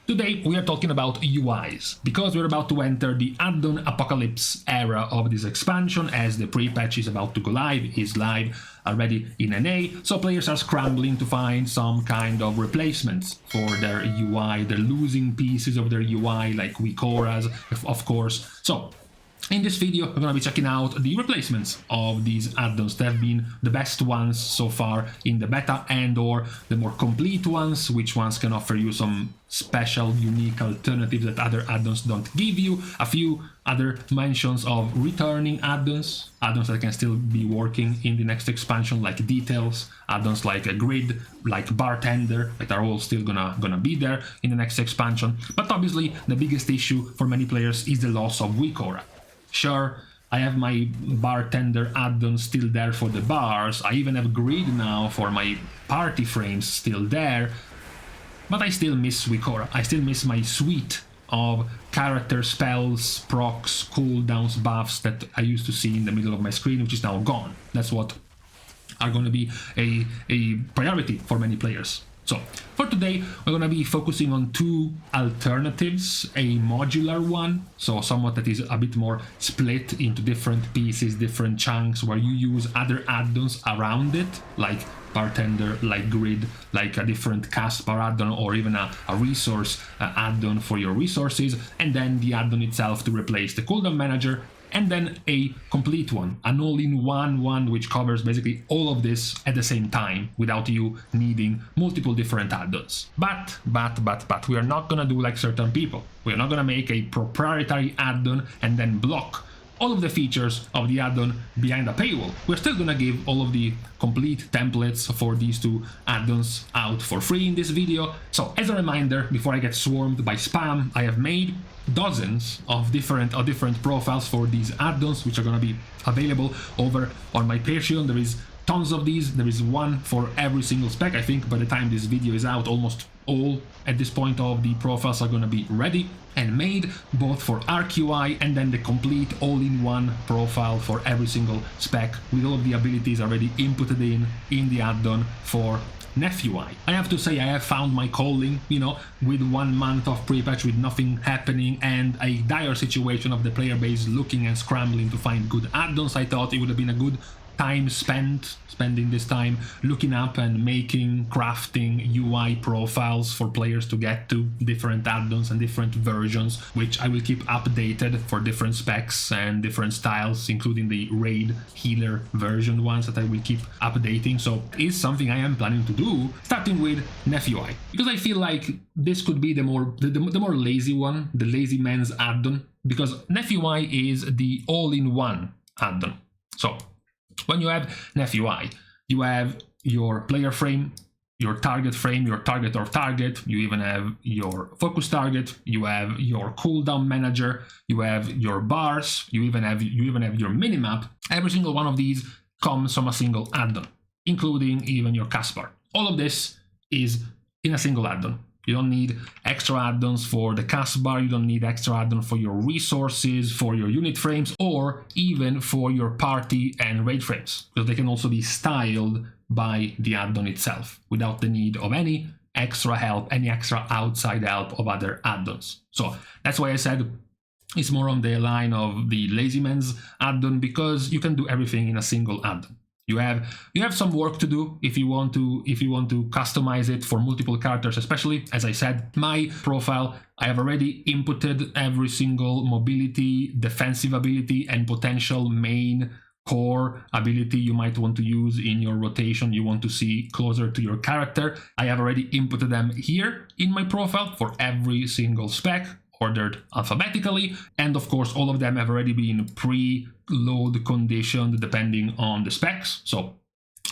Today we are talking about UIs, because we're about to enter the Addon Apocalypse era of this expansion, as the pre-patch is about to go live, is live already in NA, so players are scrambling to find some kind of replacements for their UI. They're losing pieces of their UI, like weak auras, of course. So in this video, we're going to be checking out the replacements of these addons. They have been the best ones so far in the beta, and or the more complete ones, which ones can offer you some special, unique alternatives that other addons don't give you. A few other mentions of returning addons that can still be working in the next expansion, like details, addons like a grid, like bartender, that are all still gonna be there in the next expansion. But obviously, the biggest issue for many players is the loss of weak aura. Sure, I have my bartender addon still there for the bars, I even have grid now for my party frames still there, but I still miss weak aura. I still miss my suite of character spells, procs, cooldowns, buffs that I used to see in the middle of my screen, which is now gone. That's what are going to be a priority for many players. So, for today, we're going to be focusing on two alternatives, a modular one, so somewhat that is a bit more split into different pieces, different chunks, where you use other addons around it, like bartender, like grid, like a different cast bar addon, or even a resource addon for your resources, and then the addon itself to replace the cooldown manager, and then a complete one, an all-in-one one which covers basically all of this at the same time without you needing multiple different addons. But we are not gonna do like certain people. We are not gonna make a proprietary addon and then block all of the features of the addon behind a paywall. We're still gonna give all of the complete templates for these two addons out for free in this video. So as a reminder, before I get swarmed by spam, I have made dozens of different profiles for these addons, which are gonna be available over on my Patreon. There is tons of these. There is one for every single spec. I think by the time this video is out, almost all at this point of the profiles are going to be ready and made, both for ArcUI and then the complete all-in-one profile for every single spec, with all of the abilities already inputted in the addon for NephUI. I have to say, I have found my calling, you know, with 1 month of pre-patch with nothing happening and a dire situation of the player base looking and scrambling to find good addons. I thought it would have been a good time spending this time looking up and crafting UI profiles for players to get to different addons and different versions, which I will keep updated for different specs and different styles, including the raid healer version ones that I will keep updating. So it's something I am planning to do, starting with NephUI, because I feel like this could be the more lazy one, the lazy man's addon, because NephUI is the all-in-one addon. So when you have NephUI, you have your player frame, your target frame, your target or target, you even have your focus target, you have your cooldown manager, you have your bars, you even have your minimap. Every single one of these comes from a single addon, including even your cast bar. All of this is in a single addon. You don't need extra addons for the cast bar, you don't need extra addon for your resources, for your unit frames, or even for your party and raid frames, because they can also be styled by the addon itself without the need of any extra help, any extra outside help of other addons. So that's why I said it's more on the line of the lazy man's addon, because you can do everything in a single addon. You have some work to do if you want to customize it for multiple characters, especially. As I said, my profile, I have already inputted every single mobility, defensive ability, and potential main core ability you might want to use in your rotation you want to see closer to your character. I have already inputted them here in my profile for every single spec, ordered alphabetically, and of course all of them have already been pre-load conditioned depending on the specs. So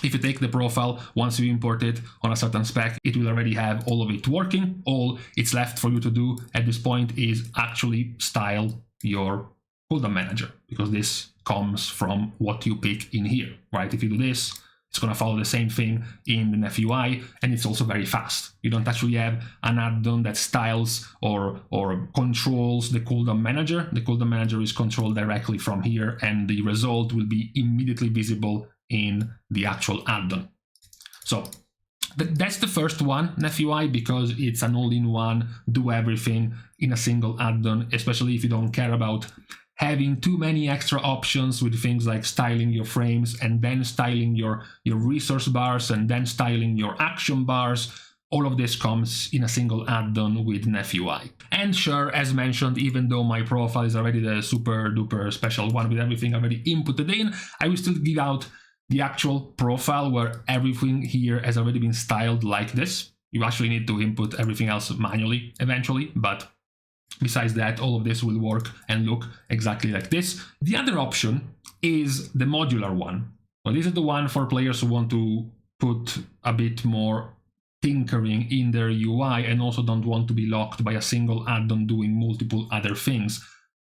if you take the profile, once you import it on a certain spec, it will already have all of it working. All it's left for you to do at this point is actually style your cooldown manager, because this comes from what you pick in here, right? If you do this, it's going to follow the same thing in the NephUI, and it's also very fast. You don't actually have an addon that styles or controls the cooldown manager. The cooldown manager is controlled directly from here, and the result will be immediately visible in the actual addon. So That's the first one, NephUI, because it's an all-in-one, do everything in a single add-on, especially if you don't care about having too many extra options with things like styling your frames and then styling your resource bars and then styling your action bars. All of this comes in a single add-on with NephUI. And sure, as mentioned, even though my profile is already the super duper special one with everything already inputted in, I will still give out the actual profile where everything here has already been styled like this. You actually need to input everything else manually eventually, but besides that, all of this will work and look exactly like this. The other option is the modular one. Well, this is the one for players who want to put a bit more tinkering in their UI and also don't want to be locked by a single add-on doing multiple other things.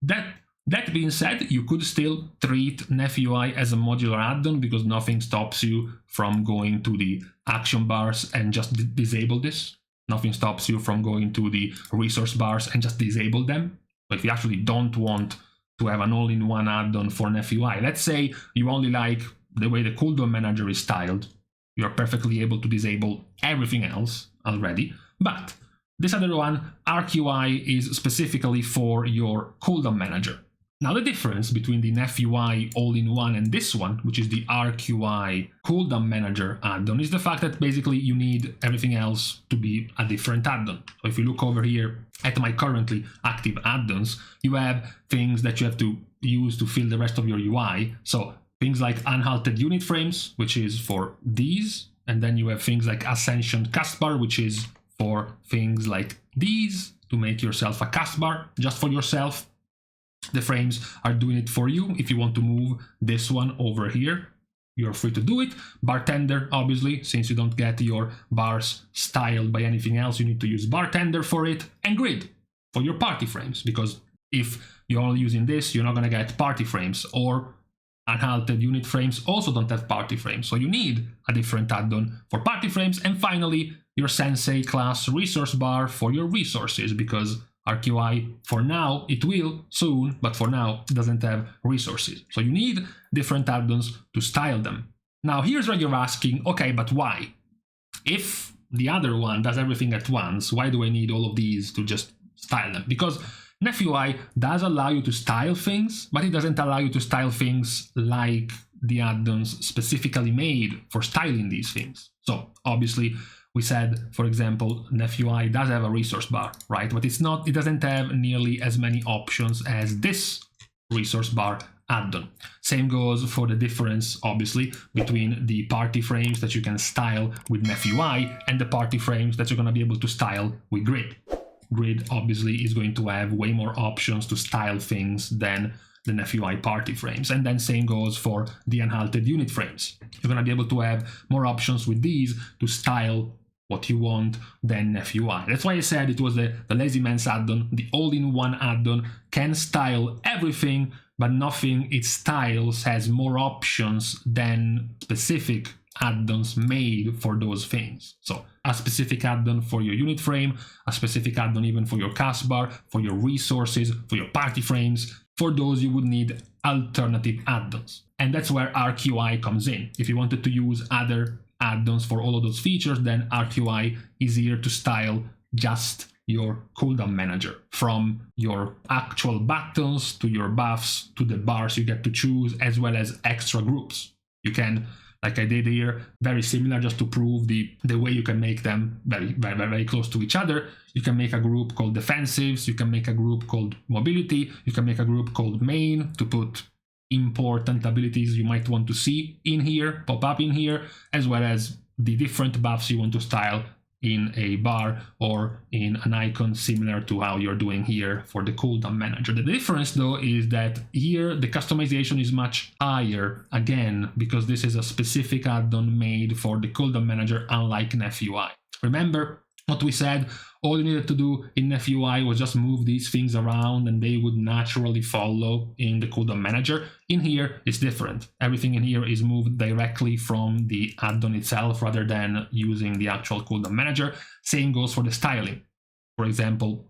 That being said, you could still treat NephUI as a modular add-on because nothing stops you from going to the action bars and just disable this. Nothing stops you from going to the resource bars and just disable them. But if you actually don't want to have an all-in-one add-on for NephUI, let's say you only like the way the cooldown manager is styled, you're perfectly able to disable everything else already. But this other one, ArcUI, is specifically for your cooldown manager. Now the difference between the NephUI all-in-one and this one, which is the ArcUI cooldown manager add-on, is the fact that basically you need everything else to be a different add-on. So if you look over here at my currently active add-ons, you have things that you have to use to fill the rest of your UI. So things like unhalted unit frames, which is for these, and then you have things like Ascension castbar, which is for things like these, to make yourself a castbar just for yourself. The frames are doing it for you. If you want to move this one over here, you're free to do it. Bartender, obviously, since you don't get your bars styled by anything else, you need to use bartender for it, and grid for your party frames, because if you're only using this, you're not going to get party frames, or unhalted unit frames also don't have party frames, so you need a different add-on for party frames. And finally, your Sensei class resource bar for your resources, because ArcUI, for now, it will soon, but for now, it doesn't have resources. So you need different add-ons to style them. Now, here's where you're asking, okay, but why? If the other one does everything at once, why do I need all of these to just style them? Because NephUI does allow you to style things, but it doesn't allow you to style things like the add-ons specifically made for styling these things. So obviously, we said, for example, NephUI does have a resource bar, right? But it doesn't have nearly as many options as this resource bar add-on. Same goes for the difference, obviously, between the party frames that you can style with NephUI and the party frames that you're going to be able to style with Grid. Grid obviously is going to have way more options to style things than the NephUI party frames. And then same goes for the unhalted unit frames. You're going to be able to have more options with these to style what you want than NephUI. That's why I said it was the lazy man's add-on. The all-in-one add-on can style everything, but nothing it styles has more options than specific add-ons made for those things. So a specific add-on for your unit frame, a specific add-on even for your castbar, for your resources, for your party frames. For those you would need alternative add-ons. And that's where ArcUI comes in. If you wanted to use other add-ons for all of those features, then ArcUI is here to style just your cooldown manager, from your actual buttons to your buffs to the bars you get to choose, as well as extra groups. You can, like I did here, very similar, just to prove the way you can make them very close to each other. You can make a group called defensives, you can make a group called mobility, you can make a group called main to put important abilities you might want to see in here, pop up in here, as well as the different buffs you want to style in a bar or in an icon, similar to how you're doing here for the cooldown manager. The difference though is that here the customization is much higher, again, because this is a specific add-on made for the cooldown manager, unlike NephUI. Remember what we said? All you needed to do in NephUI was just move these things around and they would naturally follow in the cooldown manager. In here, it's different. Everything in here is moved directly from the add-on itself rather than using the actual cooldown manager. Same goes for the styling. For example,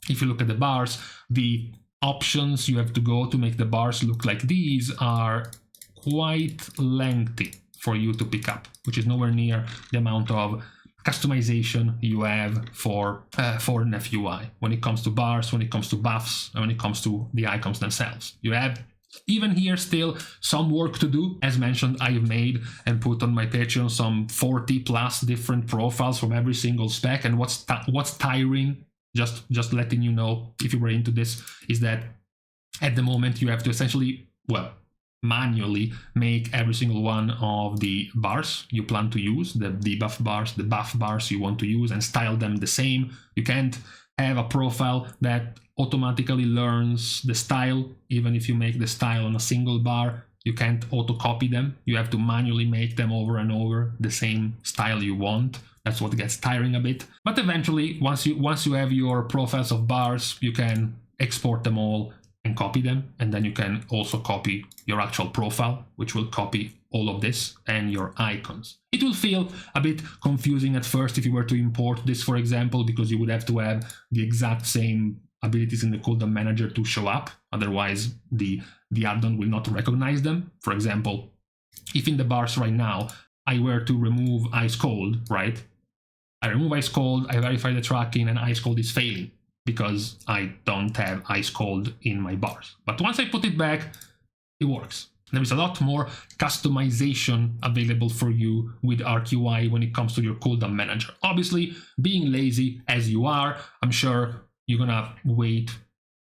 if you look at the bars, the options you have to go to make the bars look like these are quite lengthy. for you to pick up, which is nowhere near the amount of customization you have for NephUI when it comes to bars, when it comes to buffs, and when it comes to the icons themselves. You have even here still some work to do. As mentioned, I have made and put on my Patreon some 40 plus different profiles from every single spec, and what's tiring, just letting you know if you were into this, is that at the moment you have to essentially, well, manually make every single one of the bars you plan to use, the debuff bars, the buff bars you want to use, and style them the same. You can't have a profile that automatically learns the style. Even if you make the style on a single bar, you can't auto copy them. You have to manually make them over and over the same style you want. That's what gets tiring a bit. But eventually, once you have your profiles of bars, you can export them all and copy them, and then you can also copy your actual profile, which will copy all of this and your icons. It will feel a bit confusing at first if you were to import this, for example, because you would have to have the exact same abilities in the cooldown manager to show up. Otherwise, the add-on will not recognize them. For example, if in the bars right now I were to remove ice cold, right? I remove ice cold, I verify the tracking, and ice cold is failing because I don't have ice cold in my bars. But once I put it back, it works. There is a lot more customization available for you with ArcUI when it comes to your cooldown manager. Obviously, being lazy as you are, I'm sure you're gonna wait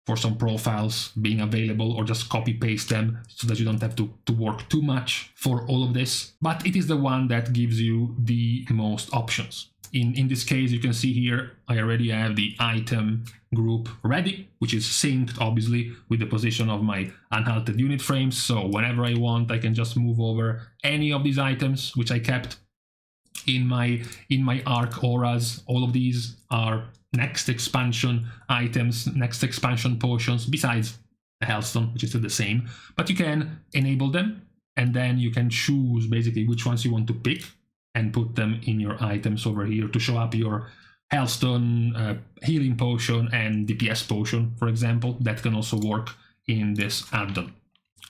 for some profiles being available or just copy paste them so that you don't have to work too much for all of this. But it is the one that gives you the most options. In this case, you can see here, I already have the item group ready, which is synced obviously with the position of my unhalted unit frames. So whenever I want, I can just move over any of these items, which I kept in my Arc auras. All of these are next expansion items, next expansion potions, besides the Hellstone, which is still the same. But you can enable them, and then you can choose basically which ones you want to pick and put them in your items over here to show up your Hellstone, healing potion, and DPS potion, for example. That can also work in this add-on,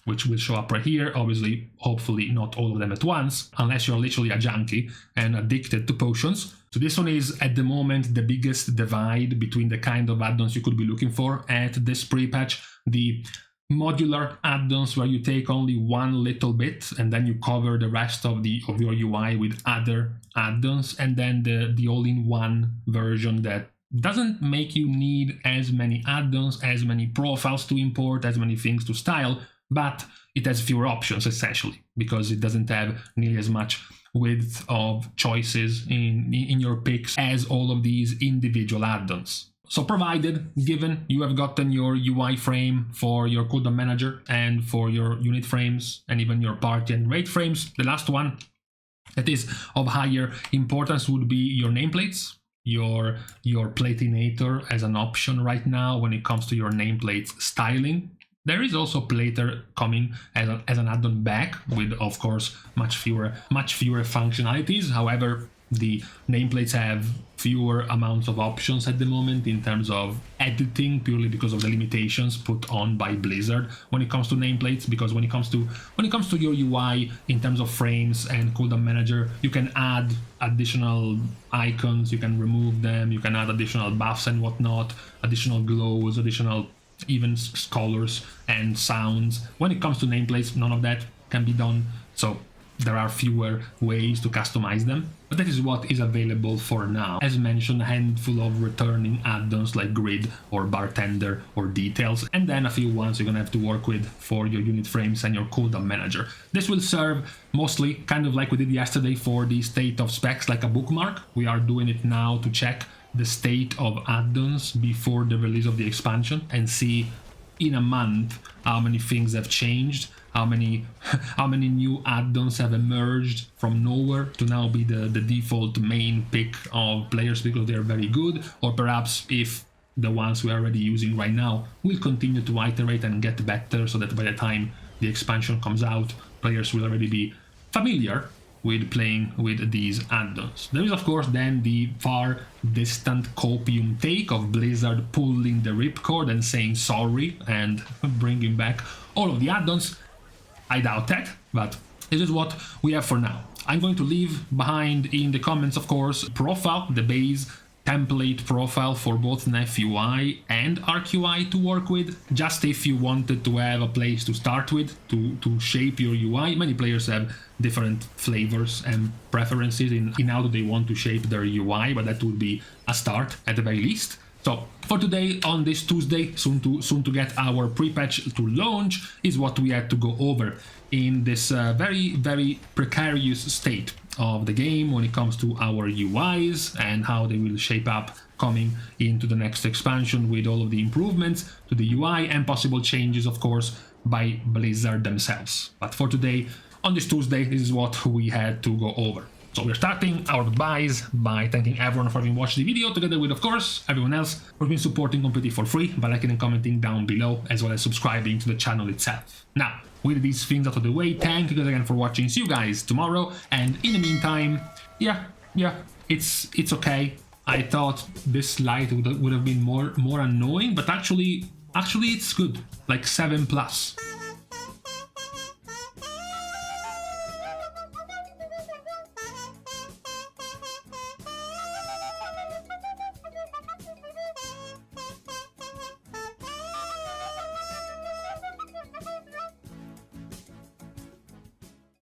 which will show up right here. Obviously, hopefully not all of them at once, unless you're literally a junkie and addicted to potions. So this one is, at the moment, the biggest divide between the kind of add-ons you could be looking for at this pre-patch. The modular add-ons, where you take only one little bit and then you cover the rest of your UI with other add-ons, and then the all-in-one version that doesn't make you need as many add-ons, as many profiles to import, as many things to style, but it has fewer options essentially because it doesn't have nearly as much width of choices in your picks as all of these individual add-ons. So given you have gotten your UI frame for your cooldown manager and for your unit frames and even your party and raid frames, the last one that is of higher importance would be your nameplates. Your platinator as an option right now when it comes to your nameplates styling. There is also Plater coming as an add-on back with, of course, much fewer functionalities. However, the nameplates have fewer amounts of options at the moment in terms of editing, purely because of the limitations put on by Blizzard when it comes to nameplates. Because when it comes to your UI in terms of frames and cooldown manager, you can add additional icons, you can remove them, you can add additional buffs and whatnot, additional glows, additional even colors and sounds. When it comes to nameplates, none of that can be done. So there are fewer ways to customize them, but that is what is available for now. As mentioned, a handful of returning add-ons like Grid or Bartender or Details, and then a few ones you're gonna have to work with for your unit frames and your cooldown manager. This will serve mostly, kind of like we did yesterday for the state of specs, like a bookmark. We are doing it now to check the state of add-ons before the release of the expansion and see in a month how many things have changed, how many new add-ons have emerged from nowhere to now be the default main pick of players because they're very good, or perhaps if the ones we're already using right now will continue to iterate and get better so that by the time the expansion comes out, players will already be familiar with playing with these add-ons. There is of course then the far distant copium take of Blizzard pulling the ripcord and saying sorry and bringing back all of the add-ons. I doubt that, but this is what we have for now. I'm going to leave behind in the comments, of course, profile, the base template profile for both NephUI and ArcUI to work with, just if you wanted to have a place to start with to shape your UI. Many players have different flavors and preferences in how they want to shape their UI, but that would be a start at the very least. So for today, on this Tuesday, soon to get our pre-patch to launch, is what we had to go over in this very precarious state of the game when it comes to our UIs and how they will shape up coming into the next expansion with all of the improvements to the UI and possible changes, of course, by Blizzard themselves. But for today, on this Tuesday, this is what we had to go over. So we're starting our goodbyes by thanking everyone for having watched the video, together with, of course, everyone else who's been supporting completely for free by liking and commenting down below, as well as subscribing to the channel itself. Now, with these things out of the way, thank you guys again for watching. See you guys tomorrow, and in the meantime, yeah, it's okay. I thought this light would have been more annoying, but actually it's good, like 7+.